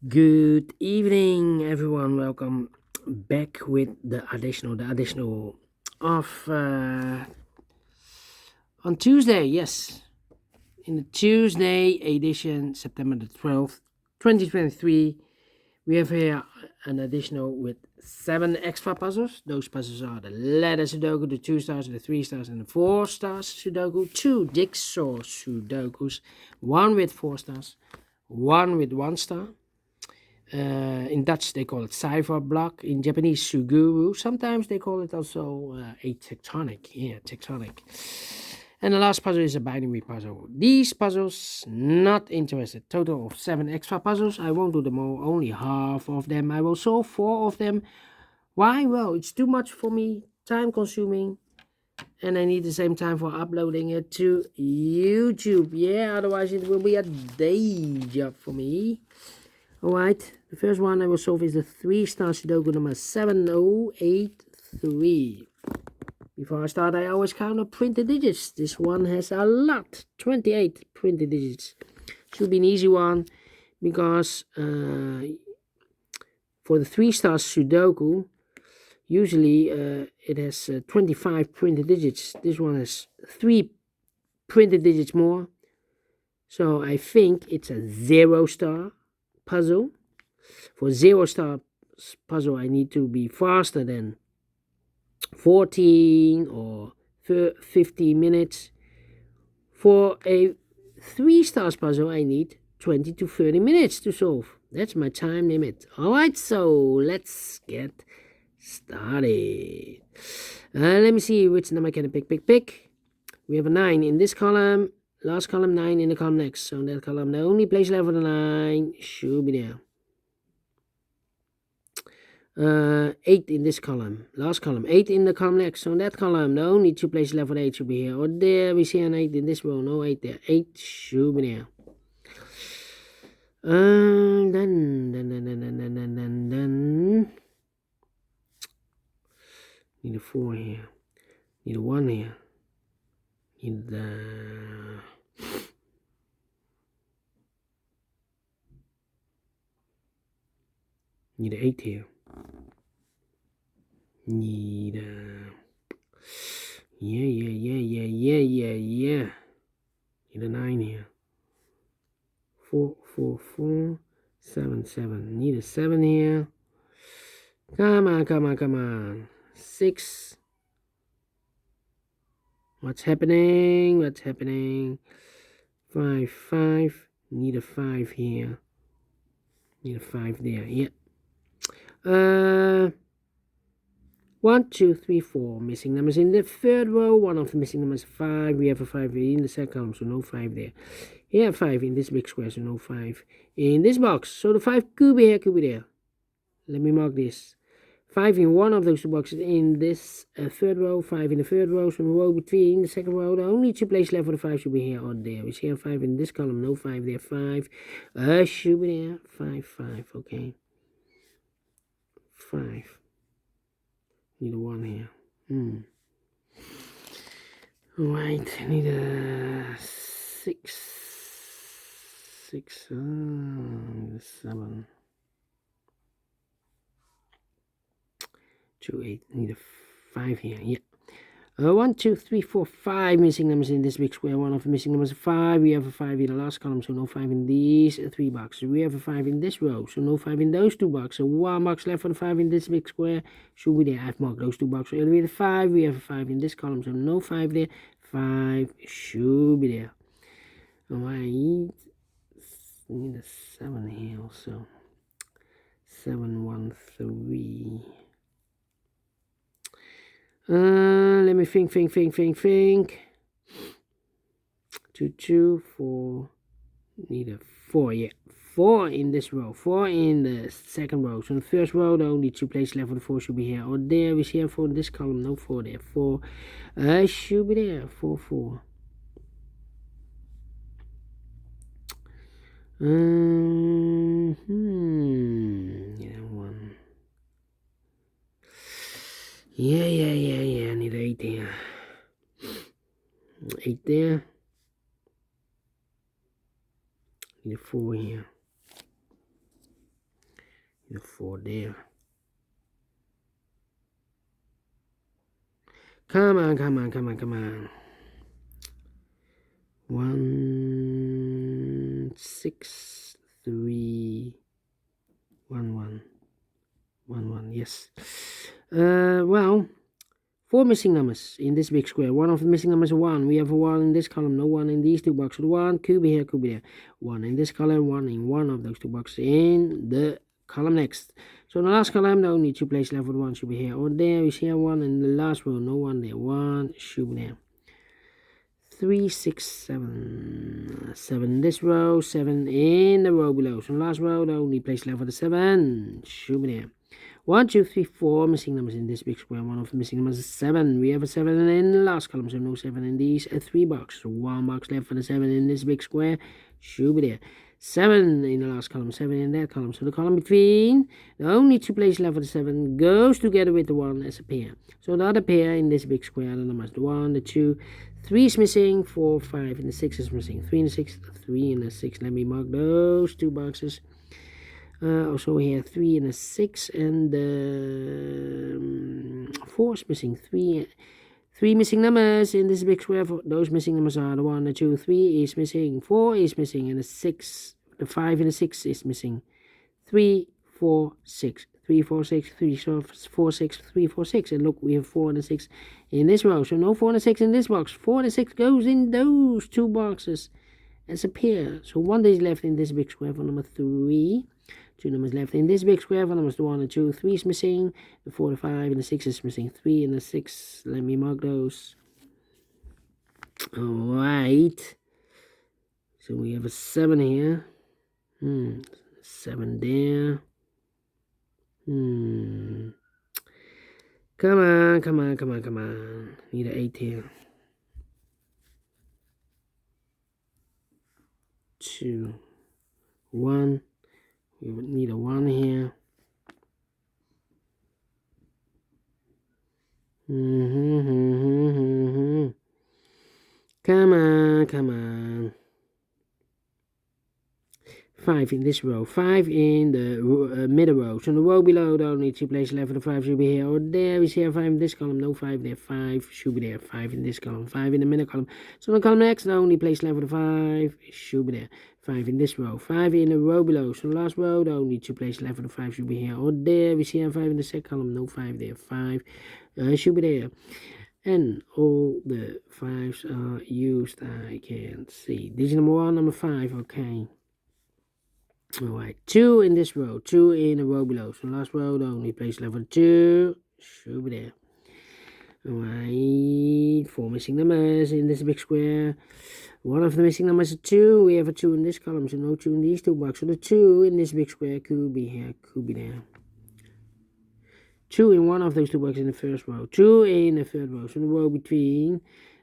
Good evening, everyone. Welcome back with the additional of on Tuesday. Yes, in the Tuesday edition, September the 12th, 2023, we have here an additional with 7 extra puzzles. Those puzzles are the letter Sudoku, the 2 stars, the 3 stars, and the 4 stars Sudoku. 2 jigsaw Sudokus, 1 with 4 stars, 1 with 1 star. In Dutch, they call it cipher block. In Japanese, suguru. Sometimes they call it also a tectonic. Yeah, tectonic. And the last puzzle is a binary puzzle. These puzzles, not interested. Total of 7 extra puzzles. I won't do them all. Only half of them. I will solve 4 of them. Why? Well, it's too much for me. Time consuming. And I need the same time for uploading it to YouTube. Yeah, otherwise it will be a day job for me. Alright, the first one I will solve is the 3 star Sudoku number 7083. Before I start, I always count up printed digits. This one has a lot, 28 printed digits. Should be an easy one because for the 3 star Sudoku, usually it has 25 printed digits. This one has 3 printed digits more. So I think it's a 0 star puzzle. For 0 star puzzle, I need to be faster than 14 or 15 minutes. For a 3 stars puzzle, I need 20 to 30 minutes to solve. That's my time limit. Alright, so let's get started. Let me see which number can I pick. We have a 9 in this column. Last column, 9 in the column next. So in that column, the only place left for the 9 should be there. 8 in this column. Last column, 8 in the column next. So in that column, the only 2 places left for 8 should be here or there. We see an 8 in this row. No 8 there. 8 should be there. Then. Need a 4 here. Need a 1 here. Need Need an 8 here. Need yeah. Need a 9 here. 4, 7. Need a 7 here. Come on. 6. What's happening? 5. Need a 5 here. Need a 5 there. Yeah. 1, 2, 3, 4 missing numbers in the third row. One of the missing numbers 5. We have a 5 in the second column, so no 5 there. Here 5 in this big square, so no 5 in this box. So the 5 could be here, could be there. Let me mark this. 5 in one of those 2 boxes in this third row. 5 in the third row, so the row between the second row. The only 2 places left for the 5 should be here or there. We see a 5 in this column, no 5 there. 5 should be there. 5, okay. 5. Need a 1 here. Alright, I need a 6. 7. 2, 8. Need a 5 here. Yeah. 1, 2, 3, 4, 5 missing numbers in this big square. One of the missing numbers is 5. We have a 5 in the last column, so no 5 in these 3 boxes. We have a 5 in this row, so no 5 in those 2 boxes. So 1 box left for the 5 in this big square. Should be there. I've marked those 2 boxes. We have a 5. We have a 5 in this column, so no 5 there. 5 should be there. Alright. Need a 7 here also. 7, 1, 3. Let me think. 2, 4. Need a 4, yeah. 4 in this row. 4 in the second row. So in the first row, the only 2 places left for the 4 should be here or there. We see a 4 in this column. No 4 there. 4 should be there. 4. Yeah, 1. Yeah. Need 8 here. 8 there. Need a 4 here. The 4 there. Come on, come on, come on, come on. 1, 6, 3, 1, 1, 1, 1. Yes. Well, 4 missing numbers in this big square. One of the missing numbers is 1. We have a 1 in this column, no 1 in these two boxes. 1 could be here, could be there. 1 in this column, 1 in one of those two boxes in the column next. So in the last column, the only 2 places left with 1 should be here or there. We see here 1 in the last row, no 1 there. 1 should be there. 3, 6, 7. 7 in this row, 7 in the row below. So in the last row, the only place left with the 7 should be there. 1, 2, 3, 4 missing numbers in this big square. One of the missing numbers is 7. We have a 7 in the last column, so no 7 in these 3 boxes. So 1 box left for the 7 in this big square should be there. 7 in the last column, 7 in that column. So the column between, the only 2 places left for the 7 goes together with the 1 as a pair. So the other pair in this big square, the numbers, the 1, the 2, 3 is missing, 4, 5, and the 6 is missing. 3 and the 6, 3 and the 6. Let me mark those 2 boxes. Also here 3 and a 6, and 4 is missing. 3 missing numbers in this big square. Those missing numbers are the 1, the 2, 3 is missing, 4 is missing, and the 6, the 5 and the 6 is missing. 3, 4, 6. 3, 4, 6, 3, 4, 6, 3, 4, 6. And look, we have 4 and a 6 in this row. So no 4 and a 6 in this box. 4 and a 6 goes in those 2 boxes as a pair. So 1 is left in this big square for number 3. 2 numbers left in this big square for numbers 1 and 2. 3 is missing. The 4, the 5, and the 6 is missing. 3 and the 6. Let me mark those. Alright. So we have a 7 here. 7 there. Come on, come on, come on, come on. Need an 8 here. 2, 1. We would need a 1 here. Come on, come on. 5 in this row, 5 in the middle row. So in the row below, the only 2 places left for the 5 should be here or there. We see here 5 in this column, no 5 there. 5 should be there. 5 in this column, 5 in the middle column. So in the column next, the only place left for the 5 should be there. 5 in this row, 5 in the row below. So in the last row, the only 2 places left for the 5 should be here or there. We see here 5 in the second column, no 5 there. 5 should be there. And all the 5s are used. I can see. Digit number 1, number 5. Okay. Alright, 2 in this row, 2 in the row below. So last row, the only place left for 2 should be there. Alright, 4 missing numbers in this big square. One of the missing numbers is 2. We have a 2 in this column, so no 2 in these 2 boxes. So the 2 in this big square could be here, could be there. 2 in one of those 2 boxes in the first row, 2 in the third row. So the row between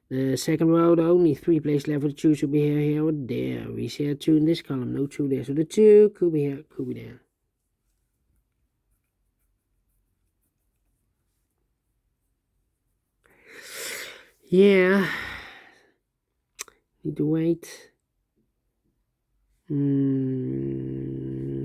the second row, the only 3 places left for the 2 should be here, here, or there. We see a 2 in this column, no 2 there. So the 2 could be here, could be there. Yeah. Need to wait.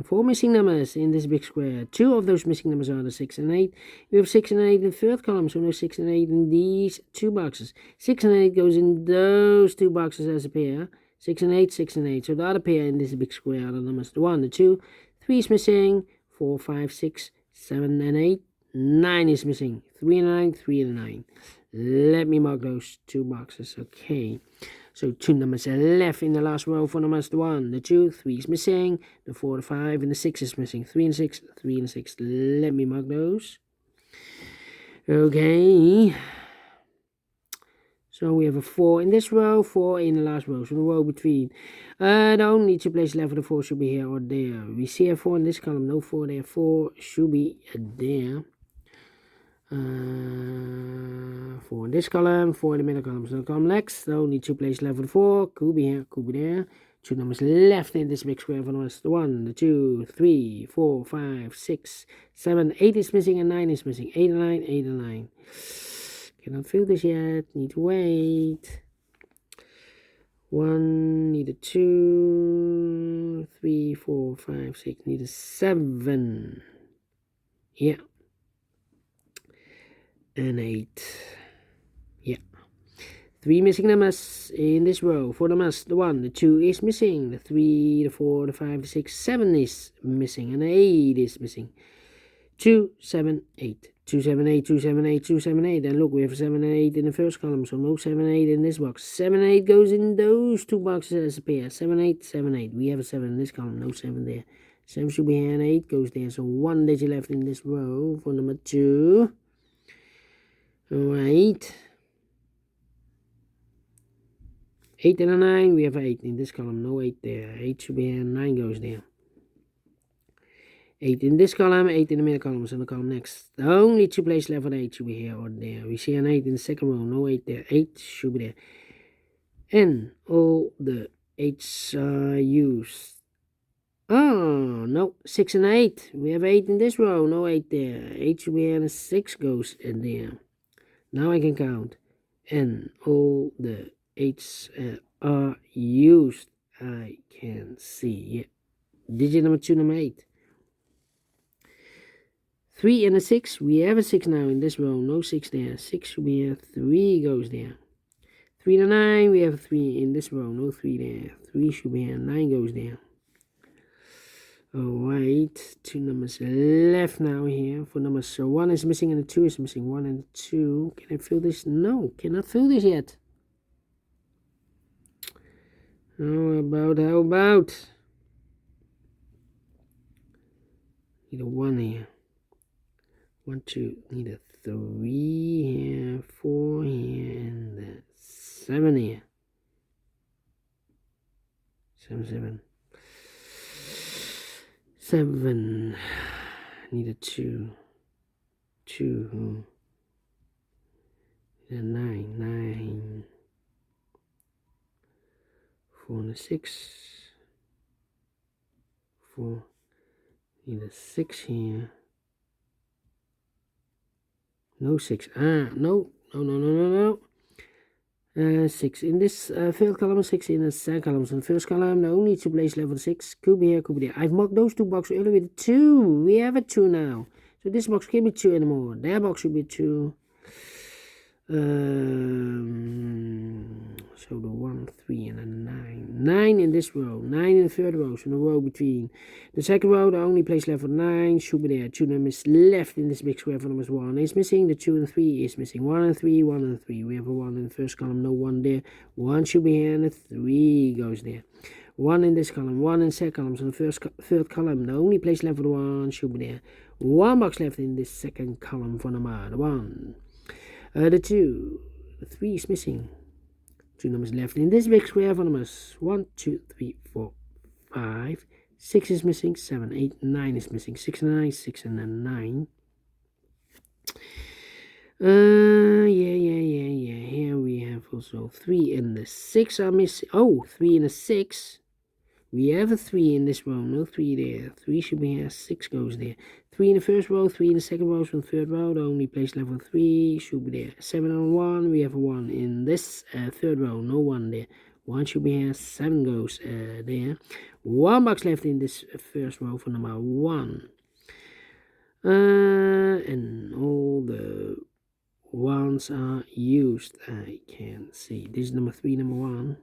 4 missing numbers in this big square. 2 of those missing numbers are the 6 and 8. We have 6 and 8 in the third column, so no 6 and 8 in these 2 boxes. 6 and 8 goes in those 2 boxes as a pair. 6 and 8, 6 and 8. So the other pair in this big square are the numbers the 1, the 2, 3 is missing, 4, 5, 6, 7 and 8, 9 is missing, 3 and 9, 3 and 9. Let me mark those 2 boxes. Okay. So 2 numbers are left in the last row for numbers the 1, the 2, 3 is missing, the 4, the 5, and the 6 is missing. 3 and 6, 3 and 6. Let me mark those. Okay. So we have a 4 in this row, 4 in the last row. So the row between. The only 2 places left for the 4 should be here or there. We see a 4 in this column, no 4 there. 4 should be there. 4 in this column, 4 in the middle column. So the column next, the only 2 places left for the 4, could be here, could be there. 2 numbers left in this big square for numbers the 1, the 2, 3, 4, 5, 6, 7, 8 is missing, and 9 is missing. 8 and 9, 8 and 9. Cannot fill this yet, need to wait. 1, need a 2, 3, 4, 5, 6, need a 7. Yeah. And 8. Yeah. 3 missing numbers in this row. 4 numbers. The 1, the 2 is missing. The 3, the 4, the 5, the 6, 7 is missing. And the 8 is missing. 2, 7, 8. 2, 7, 8, 2, 7, 8, 2, 7, 8. And look, we have 7 and 8 in the first column, so no 7 and 8 in this box. 7 and 8 goes in those two boxes as a pair. 7, 8, 7, 8. We have a 7 in this column, no 7 there. 7 should be here and 8 goes there. So 1 digit left in this row for number 2. Alright. 8 and a 9, we have 8 in this column, no 8 there. 8 should be here and 9 goes there. 8 in this column, 8 in the middle column, so the column next. The only 2 places left for the 8 should be here or there. We see an 8 in the second row, no 8 there. 8 should be there. And all the 8s are used. Oh, no, 6 and 8. We have 8 in this row, no 8 there. 8 should be here and 6 goes in there. Now I can count. And all the 8s are used. I can see. Yeah. Digit number 2, number 8. 3 and a 6. We have a 6 now in this row. No 6 there. 6 should be here. 3 goes there. 3 and a 9. We have a 3 in this row. No 3 there. 3 should be here. 9 goes there. Alright. 2 numbers left now here for numbers. So 1 is missing and the 2 is missing. 1 and 2. Can I fill this? No. Cannot fill this yet. How about? Need a 1 here. 1, 2, need a 3 here, 4 here, and a 7 here. 7. Need a 2. 2. Need a 9. 4 and a 6. 4. Need a 6 here. No 6. No. 6 in this first column, 6 in the second column. So in the first column, the only 2 places left for the 6. Could be here, could be there. I've marked those 2 boxes earlier with a 2. We have a 2 now. So this box can't be 2 anymore. That box should be 2. So the 1, 3, and a 9. 9 in this row. 9 in the third row. So the row between the second row, the only place left for 9 should be there. 2 numbers left in this big square for numbers 1 is missing. The 2 and 3 is missing. 1 and 3, 1 and 3. We have a 1 in the first column, no 1 there. 1 should be here and a 3 goes there. 1 in this column, 1 in the second column. So the third column, the only place left for the 1 should be there. 1 box left in this second column for number 1. The 2, the 3 is missing. 2 numbers left in this big square for numbers 1, 2, 3, 4, 5. 6 is missing. 7, 8, 9 is missing. 6 and 9, 6 and 9. Yeah. Here we have also 3 and the 6 are missing. Oh, 3 and a 6. We have a 3 in this row. No 3 there. 3 should be here. 6 goes there. 3 in the first row. 3 in the second row. From the third row. The only place left for 3 should be there. 7 and 1. We have a 1 in this third row. No 1 there. 1 should be here. 7 goes there. 1 box left in this first row for number 1. And all the 1s are used. I can see. This is number 3, number 1.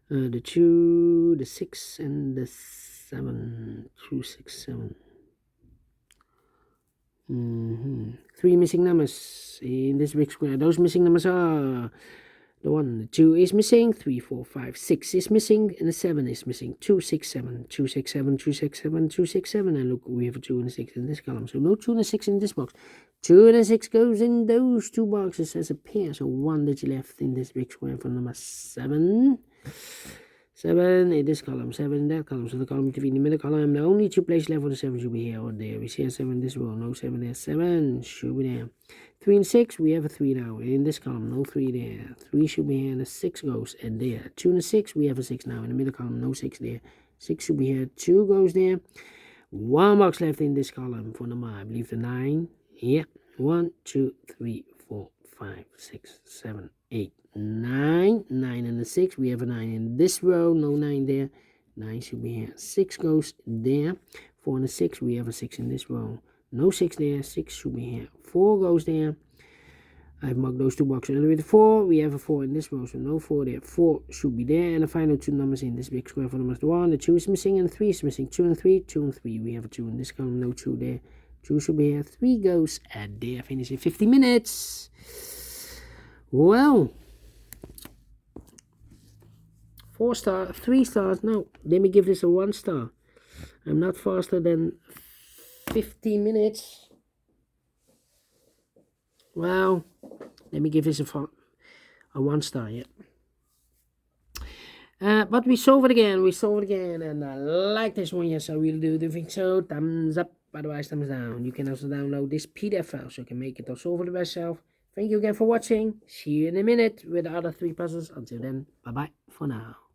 The 2, the 6, and the 7. 2, 6, 7. 3 missing numbers in this big square. Those missing numbers are the 1, the 2 is missing, 3, 4, 5, 6 is missing, and the 7 is missing. 2, 6, 7, 2, 6, 7, 2, 6, 7, 2, 6, 7. And look, we have a 2 and a 6 in this column. So no 2 and a 6 in this box. 2 and a 6 goes in those 2 boxes as a pair. So 1 digit left in this big square for number 7. 7 in this column, 7 in that column. So the column between the middle column, the only 2 places left for the 7 should be here or there. We see a 7 in this row, no 7 there. 7 should be there. 3 and 6, we have a 3 now. In this column, no 3 there. 3 should be here, and the 6 goes and there. 2 and a 6, we have a 6 now. In the middle column, no 6 there. 6 should be here, 2 goes there. 1 box left in this column for number, I believe the 9. Yeah, 1, 2, 3, 4, 5, 6, 7, 8, 9. 9 and a 6, we have a 9 in this row, no 9 there. 9 should be here, 6 goes there. 4 and a 6. We have a 6 in this row. No 6 there. 6 should be here. 4 goes there. I've marked those 2 boxes earlier with 4. We have a 4 in this row, so no 4 there. 4 should be there. And the final 2 numbers in this big square for numbers 1. The 2 is missing and the 3 is missing. 2 and 3. 2 and 3. We have a 2 in this column. No 2 there. 2 should be here. 3 goes and there. Finish in 50 minutes. Well, 4 stars, 3 stars. No, let me give this a 1 star. I'm not faster than 15 minutes. Well, let me give this a 1 star. Yeah. But we solve it again. And I like this one. Yes, I really do think so. Thumbs up. Otherwise, thumbs down. You can also download this PDF file so you can make it or solve it yourself. Thank you again for watching. See you in a minute with the other 3 puzzles. Until then, bye-bye for now.